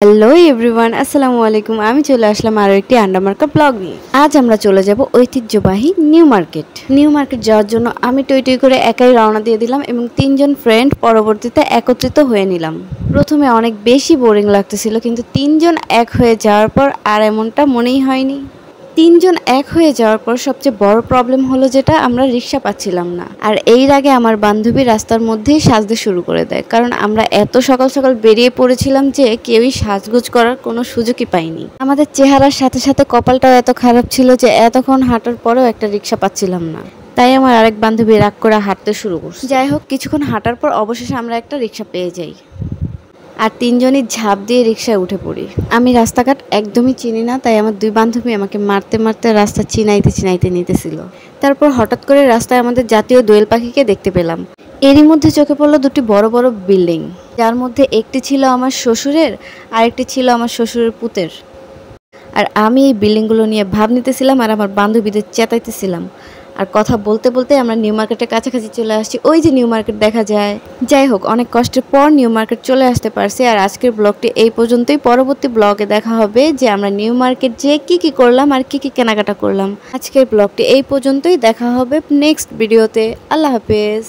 Hello everyone, আসসালামু আলাইকুম। আমি চলে আসলাম আরও একটি আন্ডামার্কা ব্লগ নিয়ে। আজ আমরা চলে যাব ঐতিহ্যবাহী নিউ মার্কেট। নিউ মার্কেট যাওয়ার জন্য আমি টই টই করে একাই রওনা দিয়ে দিলাম এবং তিনজন ফ্রেন্ড পরবর্তীতে একত্রিত হয়ে নিলাম। প্রথমে অনেক বেশি বোরিং লাগতেছিল, কিন্তু তিনজন এক হয়ে যাওয়ার পর আর এমনটা মনেই হয়নি। তিনজন এক হয়ে যাওয়ার পর সবচেয়ে বড় প্রবলেম হলো যেটা, আমরা রিক্সা পাচ্ছিলাম না। আর এর আগে আমার বান্ধবী রাস্তার মধ্যেই সাজতে শুরু করে দেয়, কারণ আমরা এত সকাল সকাল বেরিয়ে পড়েছিলাম যে কেউই সাজগোজ করার কোনো সুযোগই পাইনি। আমাদের চেহারার সাথে সাথে কপালটাও এত খারাপ ছিল যে এতক্ষণ হাঁটার পরেও একটা রিক্সা পাচ্ছিলাম না। তাই আমার আরেক বান্ধবী রাগ করে হাঁটতে শুরু করছে। যাই হোক, কিছুক্ষণ হাঁটার পর অবশেষে আমরা একটা রিক্সা পেয়ে যাই আর তিনজনই ঝাঁপ দিয়ে রিক্সায় উঠে পড়ি। আমি রাস্তাঘাট একদমই চিনি না, তাই আমার দুই বান্ধবী আমাকে মারতে মারতে রাস্তা চিনাইতে চিনাইতে নিতেছিল। তারপর হঠাৎ করে রাস্তায় আমাদের জাতীয় দোয়েল পাখিকে দেখতে পেলাম। এরই মধ্যে চোখে পড়লো দুটি বড় বড় বিল্ডিং, যার মধ্যে একটি ছিল আমার শ্বশুরের আর একটি ছিল আমার শ্বশুরের পুতের। আর আমি এই বিল্ডিংগুলো নিয়ে ভাব নিতেছিলাম আর আমার বান্ধবীদের চেতাইতেছিলাম। আর কথা বলতে বলতে আমরা নিউ মার্কেটের কাছাকাছি চলে আসছি। ওই যে নিউ মার্কেট দেখা যায়। যাই হোক, অনেক কষ্টের পর নিউ মার্কেট চলে আসতে পারছি। আর আজকের ব্লগটি এই পর্যন্তই। পরবর্তী ব্লগে দেখা হবে যে আমরা নিউ মার্কেট যেয়ে কি কি করলাম আর কি কি কেনাকাটা করলাম। আজকের ব্লগটি এই পর্যন্তই। দেখা হবে নেক্সট ভিডিওতে। আল্লাহ হাফেজ।